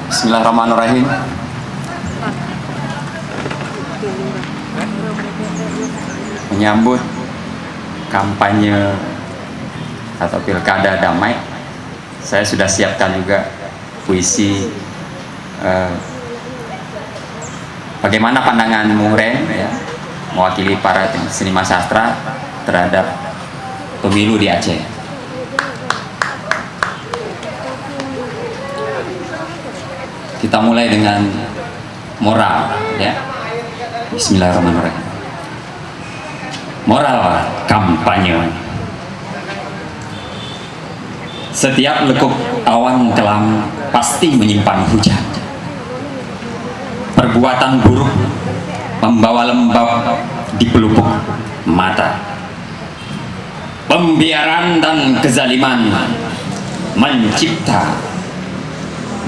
Bismillahirrahmanirrahim. Menyambut kampanye atau pilkada damai, saya sudah siapkan juga puisi bagaimana pandangan Bung Ren ya, mewakili para seniman sastra terhadap pemilu di Aceh. Kita mulai dengan moral ya. Bismillahirrahmanirrahim. Moral kampanye. Setiap lekuk awan kelam pasti menyimpan hujan. Perbuatan buruk membawa lembab di pelupuk mata. Pembiaran dan kezaliman mencipta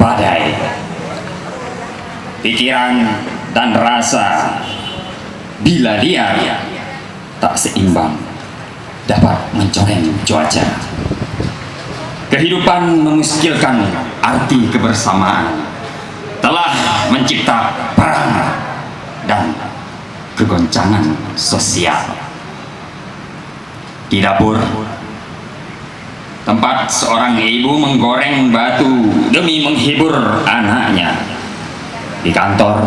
badai. Pikiran dan rasa bila liar tak seimbang dapat mencoreng cuaca. Kehidupan memuskilkan arti kebersamaan, telah mencipta perang dan kegoncangan sosial. Di dapur, tempat seorang ibu menggoreng batu demi menghibur anaknya. Di kantor,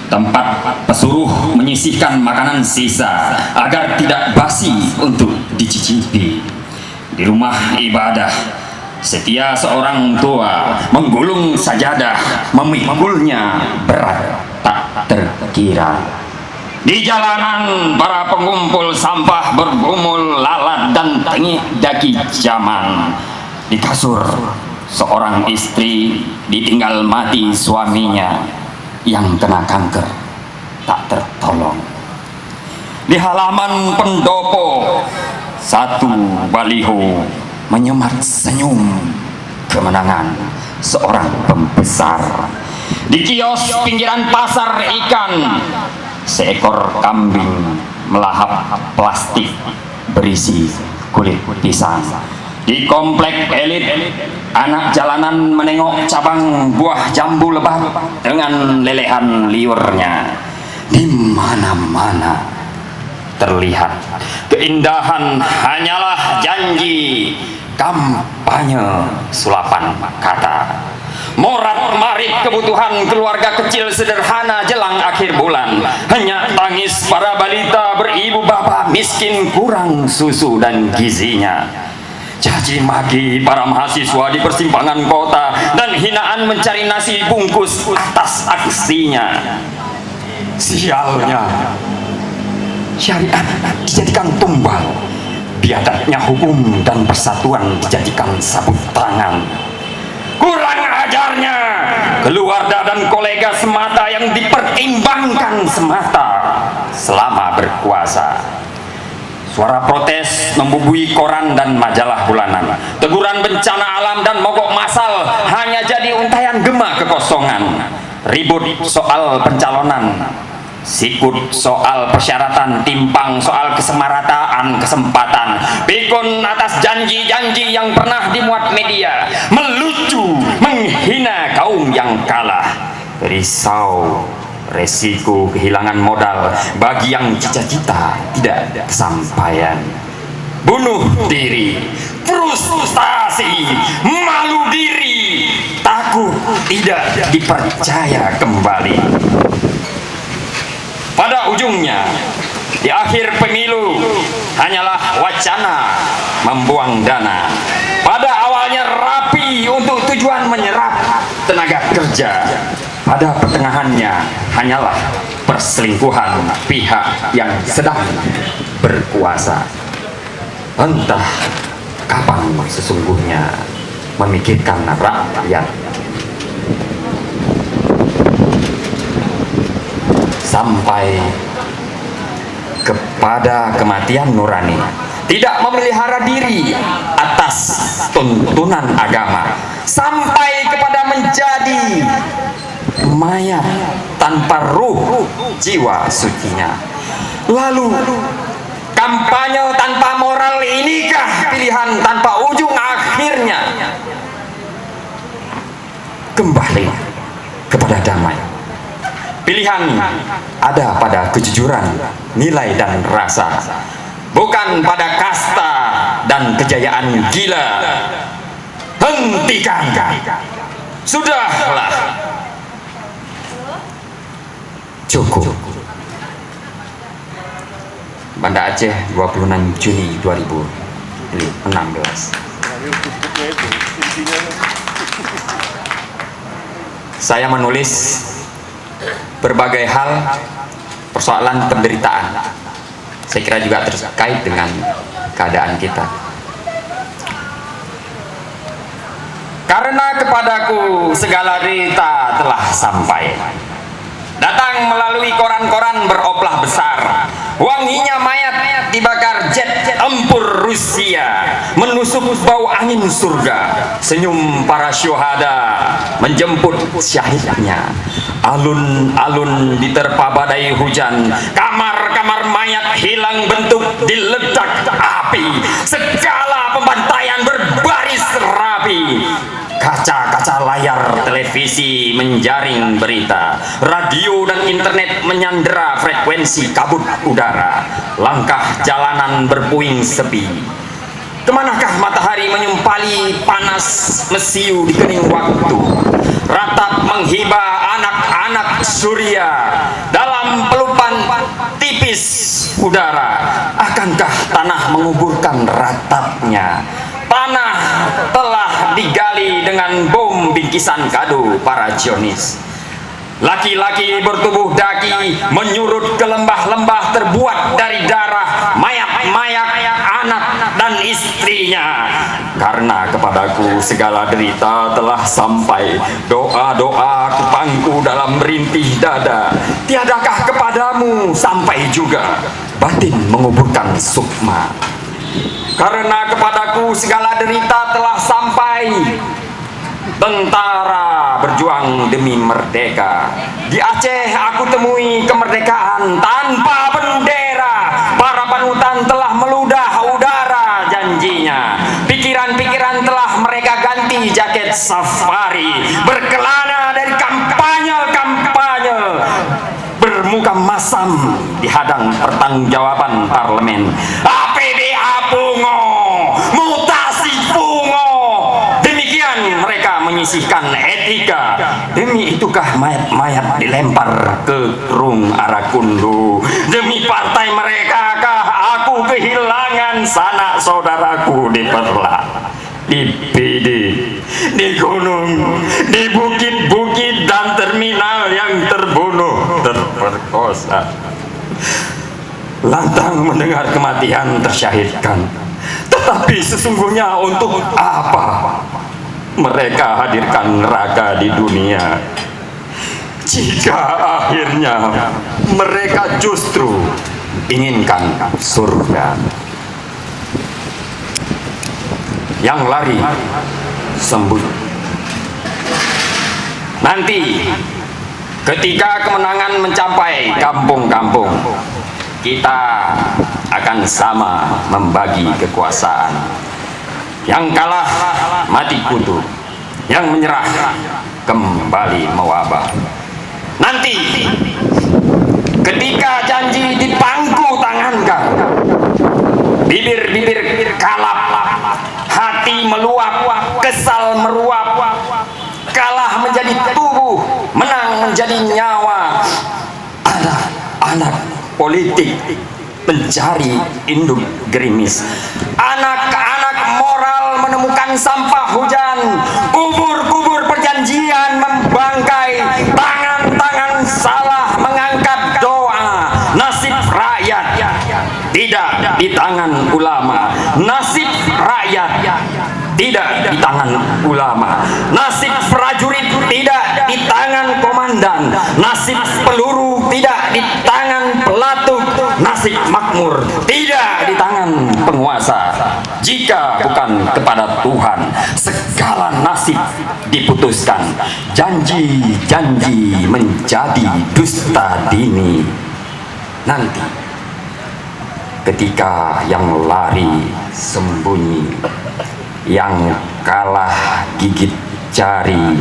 tempat pesuruh menyisihkan makanan sisa agar tidak basi untuk dicicipi. Di rumah ibadah, setia seorang tua menggulung sajadah, memikulnya berat tak terkira. Di jalanan, para pengumpul sampah bergumul lalat dan tengik daki zaman. Di kasur, seorang istri ditinggal mati suaminya yang kena kanker tak tertolong. Di halaman pendopo, satu baliho menyemat senyum kemenangan seorang pembesar. Di kios pinggiran pasar ikan, seekor kambing melahap plastik berisi kulit pisang. Di komplek elit, anak jalanan menengok cabang buah jambu lebat dengan lelehan liurnya. Di mana-mana terlihat keindahan hanyalah janji, kampanye sulapan kata. Morat-marit kebutuhan keluarga kecil sederhana jelang akhir bulan. Hanya tangis para balita beribu bapa miskin kurang susu dan gizinya. Caci maki para mahasiswa di persimpangan kota dan hinaan mencari nasi bungkus atas aksinya. Sialnya, syariat dijadikan tumbal, biadabnya hukum dan persatuan dijadikan sabut tangan. Kurang ajarnya, keluarga dan kolega semata yang dipertimbangkan semata selama berkuasa. Suara protes membubui koran dan majalah bulanan. Teguran bencana alam dan mogok massal hanya jadi untayan gema kekosongan. Ribut soal pencalonan, sikut soal persyaratan, timpang soal kesemarataan kesempatan, pikun atas janji-janji yang pernah dimuat media, melucu menghina kaum yang kalah. Risau resiko kehilangan modal bagi yang cita-cita tidak kesampaian. Bunuh diri, frustasi, malu diri, takut tidak dipercaya kembali. Pada ujungnya, di akhir pemilu hanyalah wacana membuang dana. Pada awalnya rapi untuk tujuan menyerap tenaga kerja. Pada pertengahannya hanyalah perselingkuhan pihak yang sedang berkuasa. Entah kapan sesungguhnya memikirkan rakyat. Sampai kepada kematian nurani, tidak memelihara diri atas tuntunan agama, sampai kepada menjadi mayat tanpa ruh jiwa sucinya. Lalu kampanye tanpa moral inikah pilihan tanpa ujung akhirnya? Kembali kepada damai. Pilihan ada pada kejujuran, nilai dan rasa, bukan pada kasta dan kejayaan gila. Hentikan, sudahlah, cukup. Banda Aceh, 26 Juni 2016. Saya menulis berbagai hal, persoalan penderitaan. Saya kira juga terkait dengan keadaan kita. Karena kepadaku segala derita telah sampai, datang melalui koran-koran beroplah besar, wanginya mayat dibakar jet tempur Rusia, menusuk bau angin surga, senyum para syuhada menjemput syahidnya. Alun-alun diterpa badai hujan, kamar-kamar mayat hilang bentuk diledak api, segala pembantaian berbaris rapi. Kaca-kaca layar televisi menjaring berita, radio dan internet menyandera frekuensi kabut udara, langkah jalanan berpuing sepi. Kemanakah matahari menyumpali panas mesiu di kening waktu, ratap menghibah anak-anak surya dalam pelupan tipis udara? Akankah tanah menguburkan ratapnya? Tanah telah digali dengan bom bingkisan kado para Zionis. Laki-laki bertubuh daki menyurut ke lembah-lembah terbuat dari darah mayat-mayat anak dan istrinya. Karena kepadaku segala derita telah sampai, doa-doa kupangku dalam merintih dada. Tiadakah kepadamu sampai juga batin menguburkan sukma? Karena kepadaku segala derita telah sampai, tentara berjuang demi merdeka. Di Aceh aku temui kemerdekaan tanpa bendera. Para panutan telah meludah udara janjinya. Pikiran-pikiran telah mereka ganti jaket safari, berkelana dari kampanye-kampanye, bermuka masam di hadang pertanggungjawaban parlemen. APBA pungo, mutasi pungo. Demikian mereka menyisihkan etika. Demi itukah mayat-mayat dilempar ke Rung Arakundu? Demi partai mereka kah aku kehilangan sanak saudaraku di Perla, di PD, di gunung, di bukit-bukit dan terminal yang terbunuh, terperkosa. Lantang mendengar kematian tersyahidkan, tetapi sesungguhnya untuk apa mereka hadirkan neraka di dunia, jika akhirnya mereka justru inginkan surga? Yang lari sembunyi. Nanti ketika kemenangan mencapai kampung-kampung, kita akan sama membagi kekuasaan. Yang kalah mati kutu, yang menyerah kembali mewabah. Nanti ketika janji dipangku tangankan, bibir-bibir kalap, hati meluap, kesal meruap, kalah menjadi tubuh, menang menjadi nyawa. Anak-anak politik mencari induk gerimis. Anak-anak moral menemukan sampah hujan. Kubur-kubur perjanjian membangkai. Tangan-tangan salah mengangkat doa. Nasib rakyat tidak di tangan ulama. Nasib rakyat tidak di tangan ulama. Nasib prajurit tidak di tangan komandan. Nasib peluru tidak di tangan pelatuk. nasib makmur tidak di tangan penguasa. Jika bukan kepada Tuhan, segala nasib diputuskan. Janji-janji menjadi dusta dini. Nanti ketika yang lari sembunyi, yang kalah gigit jari,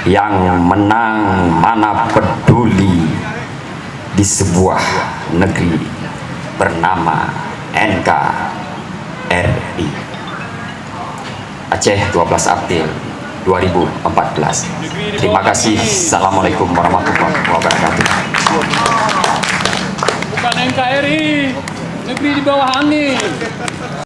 yang menang mana peduli, di sebuah negeri bernama NKRI. Aceh, 12 April 2014. Terima kasih. Assalamualaikum warahmatullahi wabarakatuh. Bukan NKRI, negeri di bawah angin.